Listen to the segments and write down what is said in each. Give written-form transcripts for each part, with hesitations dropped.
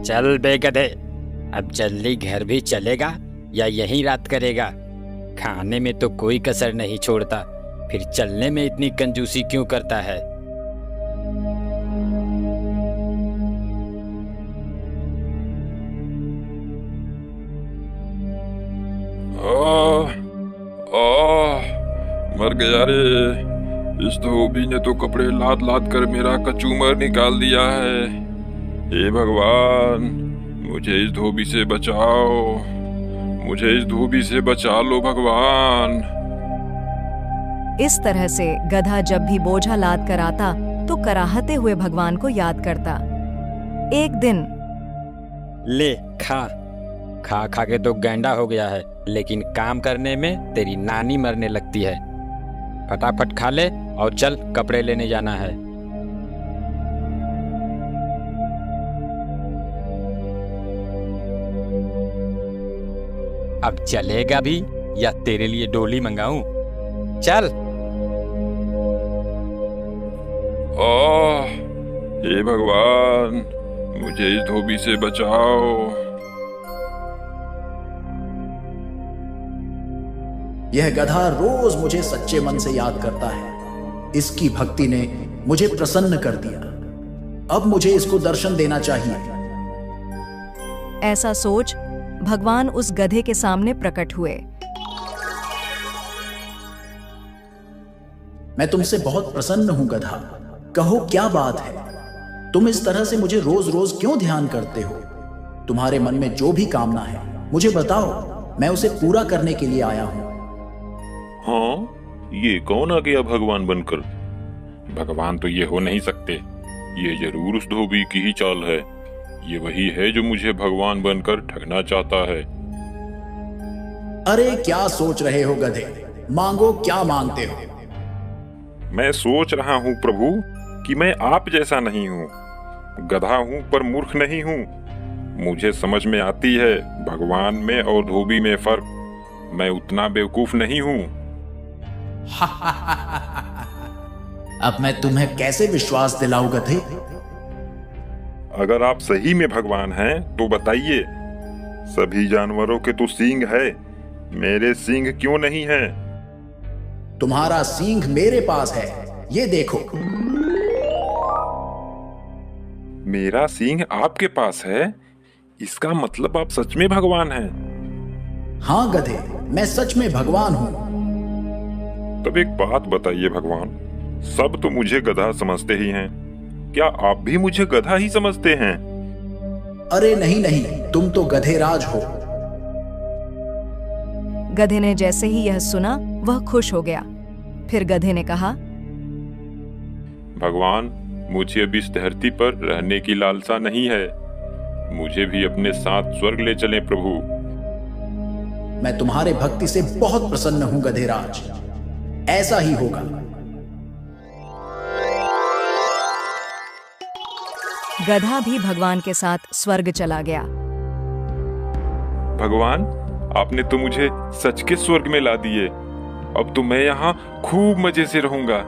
चल बे गधे, अब जल्दी घर भी चलेगा या यहीं रात करेगा? खाने में तो कोई कसर नहीं छोड़ता, फिर चलने में इतनी कंजूसी क्यों करता है? आह, आह, मर गया रे। इस धोबी ने तो कपड़े लाद लाद कर मेरा कचूमर निकाल दिया है। हे भगवान, मुझे इस धोबी से बचाओ, मुझे इस धोबी से बचा लो भगवान। इस तरह से गधा जब भी बोझा लाद कर आता तो कराहते हुए भगवान को याद करता। एक दिन, ले खा खा खा के तो गैंडा हो गया है, लेकिन काम करने में तेरी नानी मरने लगती है। फटाफट खा ले और चल, कपड़े लेने जाना है। अब चलेगा भी या तेरे लिए डोली मंगाऊं? चल। आह, हे भगवान, मुझे इस धोबी से बचाओ। यह गधा रोज मुझे सच्चे मन से याद करता है। इसकी भक्ति ने मुझे प्रसन्न कर दिया। अब मुझे इसको दर्शन देना चाहिए। ऐसा सोच भगवान उस गधे के सामने प्रकट हुए। मैं तुमसे बहुत प्रसन्न हूं गधा, कहो क्या बात है? तुम इस तरह से मुझे रोज रोज क्यों ध्यान करते हो? तुम्हारे मन में जो भी कामना है मुझे बताओ, मैं उसे पूरा करने के लिए आया हूं। हाँ, ये कौन आ गया भगवान बनकर? भगवान तो ये हो नहीं सकते। ये जरूर उस धोबी की ही चाल है। ये वही है जो मुझे भगवान बनकर ठगना चाहता है। अरे क्या सोच रहे हो गधे? मांगो, क्या मांगते हो? मैं सोच रहा हूँ प्रभु कि मैं आप जैसा नहीं हूँ। गधा हूँ पर मूर्ख नहीं हूँ। मुझे समझ में आती है भगवान में और धोबी में फर्क। मैं उतना बेवकूफ नहीं हूँ। अब मैं तुम्हें कैसे विश्वास दिलाऊं गधे? अगर आप सही में भगवान हैं तो बताइए, सभी जानवरों के तो सींग है, मेरे सींग क्यों नहीं है? तुम्हारा सींग मेरे पास है, ये देखो। मेरा सींग आपके पास है? इसका मतलब आप सच में भगवान हैं। हाँ गधे, मैं सच में भगवान हूँ। तब एक बात बताइए भगवान, सब तो मुझे गधा समझते ही हैं, क्या आप भी मुझे गधा ही समझते हैं? अरे नहीं नहीं, तुम तो गधेराज हो। गधे ने जैसे ही यह सुना वह खुश हो गया। फिर गधे ने कहा, भगवान, मुझे अब इस धरती पर रहने की लालसा नहीं है। मुझे भी अपने साथ स्वर्ग ले चलें प्रभु। मैं तुम्हारे भक्ति से बहुत प्रसन्न हूं गधेराज, ऐसा ही होगा। गधा भी भगवान के साथ स्वर्ग चला गया। भगवान, आपने तो मुझे सच के स्वर्ग में ला दिए। अब तो मैं यहाँ खूब मजे से रहूंगा।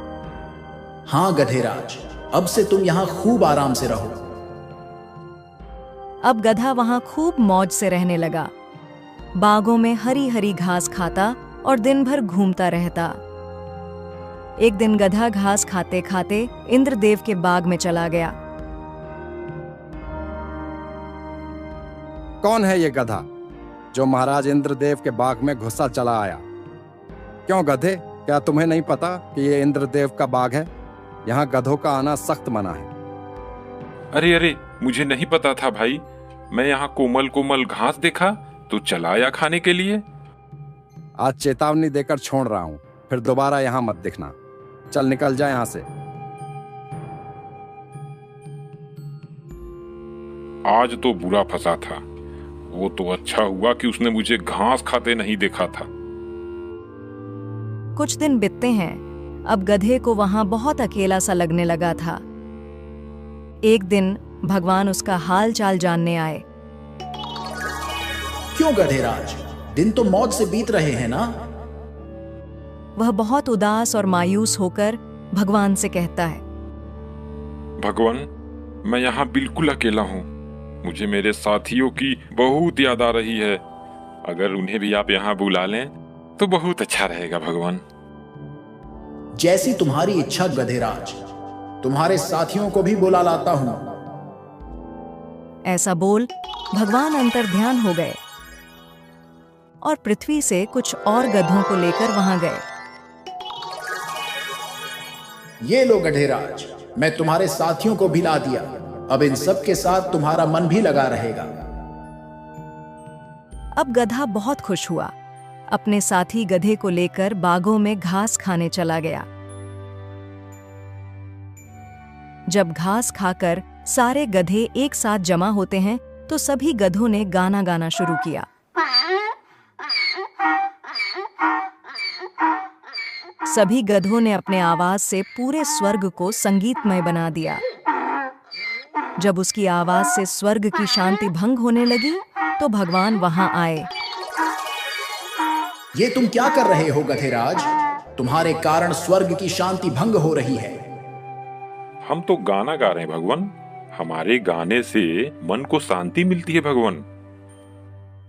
हाँ गधेराज, अब से तुम यहाँ खूब आराम से रहो। अब गधा वहां खूब मौज से रहने लगा। बागों में हरी हरी घास खाता और दिन भर घूमता रहता। एक दिन गधा घास खाते खाते इंद्रदेव के बाग में चला गया। कौन है ये गधा जो महाराज इंद्रदेव के बाग में घुसा चला आया? क्यों गधे, क्या तुम्हें नहीं पता कि ये इंद्रदेव का बाग है? यहाँ गधों का आना सख्त मना है। अरे अरे, मुझे नहीं पता था भाई। मैं यहाँ कोमल कोमल घास देखा तो चला आया खाने के लिए। आज चेतावनी देकर छोड़ रहा हूँ, फिर दोबारा यहाँ मत दिखना। चल निकल जा यहाँ से। आज तो बुरा फंसा था। वो तो अच्छा हुआ कि उसने मुझे घास खाते नहीं देखा था। कुछ दिन बीतते हैं। अब गधे को वहां बहुत अकेला सा लगने लगा था। एक दिन भगवान उसका हाल चाल जानने आए। क्यों गधेराज, दिन तो मौज से बीत रहे हैं ना? वह बहुत उदास और मायूस होकर भगवान से कहता है, भगवान, मैं यहाँ बिल्कुल अकेला हूँ। मुझे मेरे साथियों की बहुत याद आ रही है। अगर उन्हें भी आप यहाँ बुला लें तो बहुत अच्छा रहेगा भगवान। जैसी तुम्हारी इच्छा गधेराज, तुम्हारे साथियों को भी बुला लाता हूं। ऐसा बोल भगवान अंतर्ध्यान हो गए और पृथ्वी से कुछ और गधों को लेकर वहां गए। ये लो गधेराज, मैं तुम्हारे साथियों को भी ला दिया। अब इन सब के साथ तुम्हारा मन भी लगा रहेगा। अब गधा बहुत खुश हुआ। अपने साथी गधे को लेकर बागों में घास खाने चला गया। जब घास खाकर सारे गधे एक साथ जमा होते हैं तो सभी गधों ने गाना गाना शुरू किया। सभी गधों ने अपने आवाज से पूरे स्वर्ग को संगीतमय बना दिया। जब उसकी आवाज से स्वर्ग की शांति भंग होने लगी तो भगवान वहां आए। ये तुम क्या कर रहे हो गधेराज? तुम्हारे कारण स्वर्ग की शांति भंग हो रही है। हम तो गाना गा रहे हैं भगवान। हमारे गाने से मन को शांति मिलती है भगवान।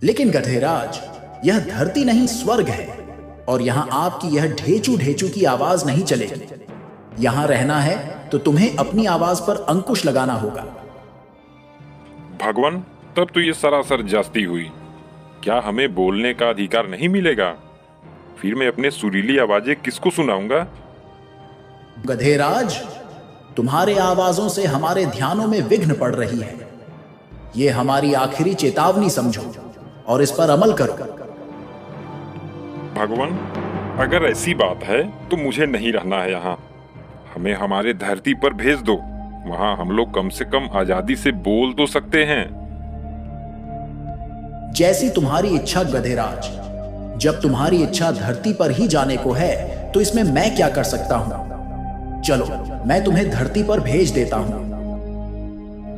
लेकिन गधेराज, यह धरती नहीं स्वर्ग है और यहाँ आपकी यह ढेचू ढेचू की आवाज नहीं चलेगी। यहाँ रहना है तो तुम्हें अपनी आवाज पर अंकुश लगाना होगा। भगवान, तब तो ये सरासर जास्ती हुई। क्या हमें बोलने का अधिकार नहीं मिलेगा? फिर मैं अपने सुरीली आवाजें किसको सुनाऊंगा? गधेराज, तुम्हारे आवाजों से हमारे ध्यानों में विघ्न पड़ रही है। ये हमारी आखिरी चेतावनी समझो और इस पर अमल करो। भगवान, अगर ऐसी बात है तो मुझे नहीं रहना है यहाँ। हमें हमारे धरती पर भेज दो। वहाँ हम लोग कम से कम आजादी से बोल तो सकते हैं। जैसी तुम्हारी इच्छा गधेराज। जब तुम्हारी इच्छा धरती पर ही जाने को है तो इसमें मैं क्या कर सकता हूँ? चलो, मैं तुम्हें धरती पर भेज देता हूँ।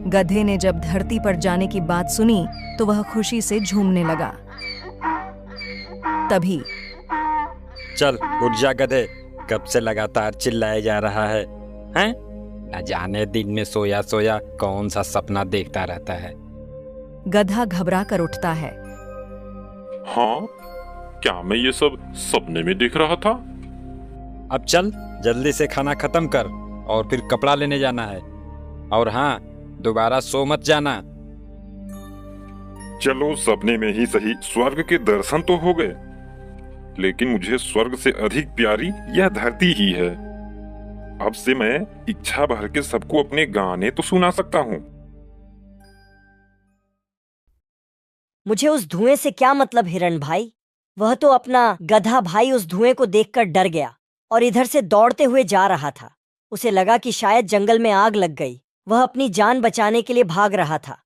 गधे ने जब धरती पर जाने की बात सुनी तो वह खुशी से झूमने लगा। तभी चल उठ जा गधे, कब से लगातार चिल्लाया जा रहा है, हैं? न जाने दिन में सोया सोया कौन सा सपना देखता रहता है। गधा घबरा कर उठता है। हाँ, क्या मैं ये सब सपने में देख रहा था? अब चल जल्दी से खाना खत्म कर और फिर कपड़ा लेने जाना है। और हाँ, दोबारा सो मत जाना। चलो, सपने में ही सही स्वर्ग के दर्शन तो हो गए, लेकिन मुझे स्वर्ग से अधिक प्यारी यह धरती ही है। अब से मैं इच्छा भर के सबको अपने गाने तो सुना सकता हूँ। मुझे उस धुएं से क्या मतलब हिरण भाई? वह तो अपना गधा भाई उस धुएं को देखकर डर गया और इधर से दौड़ते हुए जा रहा था। उसे लगा कि शायद जंगल में आग लग गई। वह अपनी जान बचाने के लिए भाग रहा था।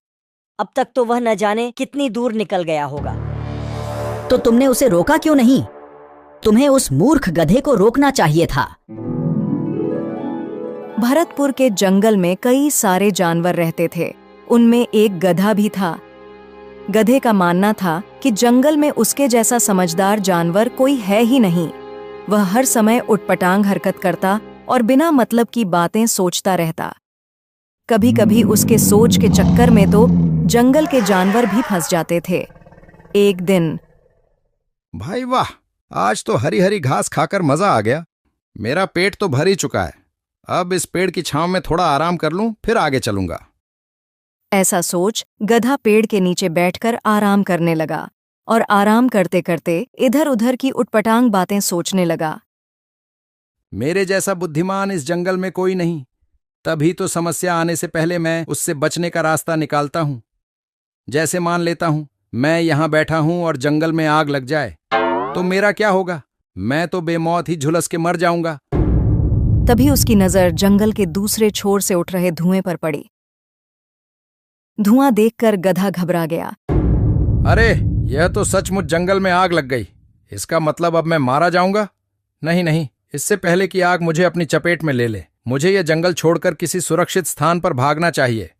अब तक तो वह न जाने कितनी दूर निकल गया होगा। तो तुमने उसे रोका क्यों नहीं? तुम्हें उस मूर्ख गधे को रोकना चाहिए था। भरतपुर के जंगल में कई सारे जानवर रहते थे। उनमें एक गधा भी था। गधे का मानना था कि जंगल में उसके जैसा समझदार जानवर कोई है ही नहीं। वह हर समय उटपटांग हरकत करता और बिना मतलब की बातें सोचता रहता। कभी कभी उसके सोच के चक्कर में तो जंगल के जानवर भी फंस जाते थे। एक दिन, भाई वाह, आज तो हरी हरी घास खाकर मजा आ गया। मेरा पेट तो भर ही चुका है। अब इस पेड़ की छांव में थोड़ा आराम कर लूं, फिर आगे चलूंगा। ऐसा सोच गधा पेड़ के नीचे बैठकर आराम करने लगा और आराम करते करते इधर उधर की उटपटांग बातें सोचने लगा। मेरे जैसा बुद्धिमान इस जंगल में कोई नहीं, तभी तो समस्या आने से पहले मैं उससे बचने का रास्ता निकालता हूं। जैसे मान लेता हूं मैं यहां बैठा हूं और जंगल में आग लग जाए तो मेरा क्या होगा? मैं तो बेमौत ही झुलस के मर जाऊंगा। तभी उसकी नजर जंगल के दूसरे छोर से उठ रहे धुएं पर पड़ी। धुआं देखकर गधा घबरा गया। अरे, यह तो सचमुच जंगल में आग लग गई। इसका मतलब अब मैं मारा जाऊंगा? नहीं नहीं, इससे पहले कि आग मुझे अपनी चपेट में ले ले, मुझे यह जंगल छोड़कर किसी सुरक्षित स्थान पर भागना चाहिए।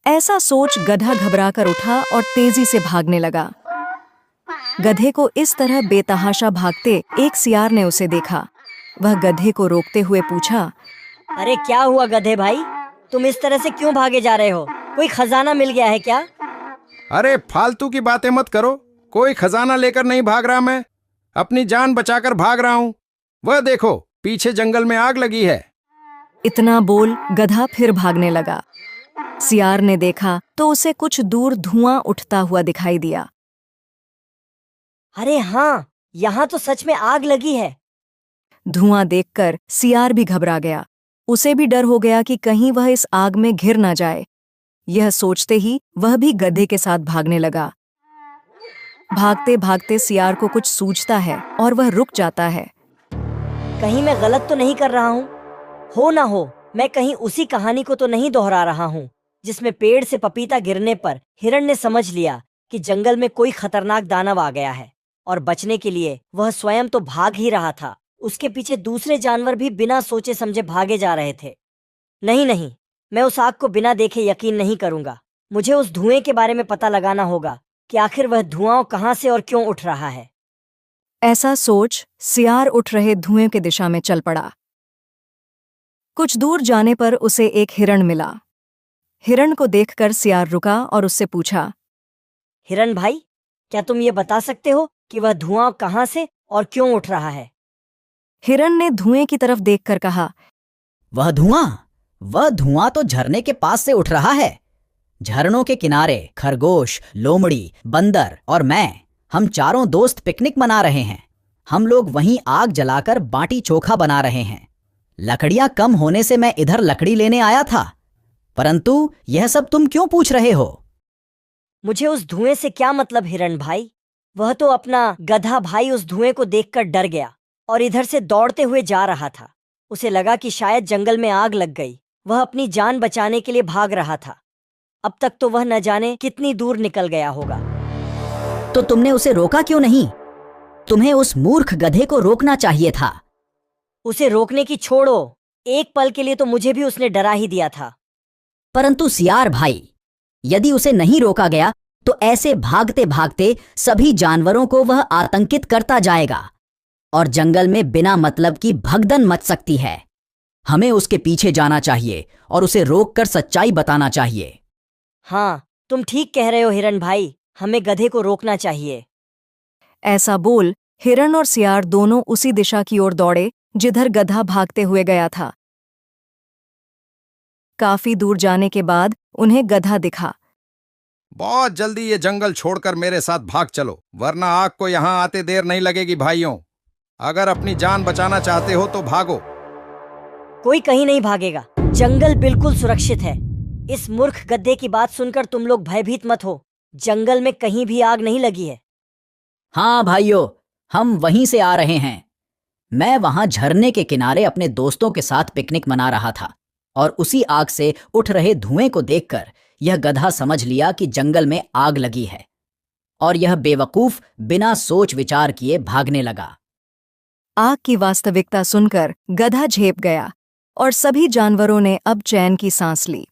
ऐसा सोच गधा घबराकर उठा और तेजी से भागने लगा। गधे को इस तरह बेतहाशा भागते एक सियार ने उसे देखा। वह गधे को रोकते हुए पूछा, अरे क्या हुआ गधे भाई? तुम इस तरह से क्यों भागे जा रहे हो? कोई खजाना मिल गया है क्या? अरे फालतू की बातें मत करो, कोई खजाना लेकर नहीं भाग रहा मैं, अपनी जान बचाकर भाग रहा हूं। वह देखो पीछे जंगल में आग लगी है। इतना बोल गधा फिर भागने लगा। सियार ने देखा तो उसे कुछ दूर धुआं उठता हुआ दिखाई दिया। अरे हाँ, यहाँ तो सच में आग लगी है। धुआं देखकर सियार भी घबरा गया। उसे भी डर हो गया कि कहीं वह इस आग में घिर ना जाए। यह सोचते ही वह भी गधे के साथ भागने लगा। भागते भागते सियार को कुछ सूझता है और वह रुक जाता है। कहीं मैं गलत तो नहीं कर रहा हूँ? हो ना हो मैं कहीं उसी कहानी को तो नहीं दोहरा रहा हूँ जिसमें पेड़ से पपीता गिरने पर हिरण ने समझ लिया कि जंगल में कोई खतरनाक दानव आ गया है और बचने के लिए वह स्वयं तो भाग ही रहा था, उसके पीछे दूसरे जानवर भी बिना सोचे समझे भागे जा रहे थे। नहीं नहीं, मैं उस आग को बिना देखे यकीन नहीं करूंगा। मुझे उस धुएं के बारे में पता लगाना होगा कि आखिर वह धुआं कहाँ से और क्यों उठ रहा है। ऐसा सोच सियार उठ रहे धुएं की दिशा में चल पड़ा। कुछ दूर जाने पर उसे एक हिरण मिला। हिरण को देखकर सियार रुका और उससे पूछा, हिरण भाई, क्या तुम ये बता सकते हो कि वह धुआं कहाँ से और क्यों उठ रहा है? हिरण ने धुएं की तरफ देखकर कहा, वह धुआं तो झरने के पास से उठ रहा है। झरनों के किनारे खरगोश, लोमड़ी, बंदर और हम चारों दोस्त पिकनिक मना रहे हैं। हम लोग वहीं आग जलाकर बाटी चोखा बना रहे हैं। लकड़ियां कम होने से मैं इधर लकड़ी लेने आया था, परंतु यह सब तुम क्यों पूछ रहे हो? मुझे उस धुएं से क्या मतलब हिरण भाई? वह तो अपना गधा भाई उस धुएं को देखकर डर गया और इधर से दौड़ते हुए जा रहा था। उसे लगा कि शायद जंगल में आग लग गई। वह अपनी जान बचाने के लिए भाग रहा था। अब तक तो वह न जाने कितनी दूर निकल गया होगा। तो तुमने उसे रोका क्यों नहीं? तुम्हें उस मूर्ख गधे को रोकना चाहिए था। उसे रोकने की छोड़ो, एक पल के लिए तो मुझे भी उसने डरा ही दिया था। परंतु सियार भाई, यदि उसे नहीं रोका गया तो ऐसे भागते भागते सभी जानवरों को वह आतंकित करता जाएगा और जंगल में बिना मतलब की भगदड़ मच सकती है। हमें उसके पीछे जाना चाहिए और उसे रोककर सच्चाई बताना चाहिए। हाँ, तुम ठीक कह रहे हो हिरण भाई, हमें गधे को रोकना चाहिए। ऐसा बोल हिरण और सियार दोनों उसी दिशा की ओर दौड़े जिधर गधा भागते हुए गया था। काफी दूर जाने के बाद उन्हें गधा दिखा। बहुत जल्दी ये जंगल छोड़कर मेरे साथ भाग चलो, वरना आग को यहाँ आते देर नहीं लगेगी भाइयों। अगर अपनी जान बचाना चाहते हो तो भागो। कोई कहीं नहीं भागेगा, जंगल बिल्कुल सुरक्षित है। इस मूर्ख गधे की बात सुनकर तुम लोग भयभीत मत हो। जंगल में कहीं भी आग नहीं लगी है। हाँ भाइयों, हम वहीं से आ रहे हैं। मैं वहां झरने के किनारे अपने दोस्तों के साथ पिकनिक मना रहा था और उसी आग से उठ रहे धुएं को देखकर यह गधा समझ लिया कि जंगल में आग लगी है और यह बेवकूफ बिना सोच विचार किए भागने लगा। आग की वास्तविकता सुनकर गधा झेप गया और सभी जानवरों ने अब चैन की सांस ली।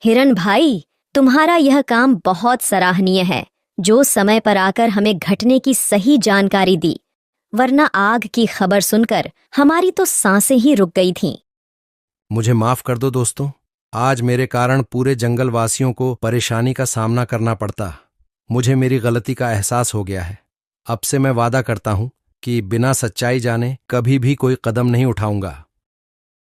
हिरण भाई, तुम्हारा यह काम बहुत सराहनीय है, जो समय पर आकर हमें घटने की सही जानकारी दी, वरना आग की खबर सुनकर हमारी तो सांसें ही रुक गई थीं। मुझे माफ कर दो दोस्तों, आज मेरे कारण पूरे जंगल वासियों को परेशानी का सामना करना पड़ता। मुझे मेरी गलती का एहसास हो गया है। अब से मैं वादा करता हूं कि बिना सच्चाई जाने कभी भी कोई कदम नहीं उठाऊंगा।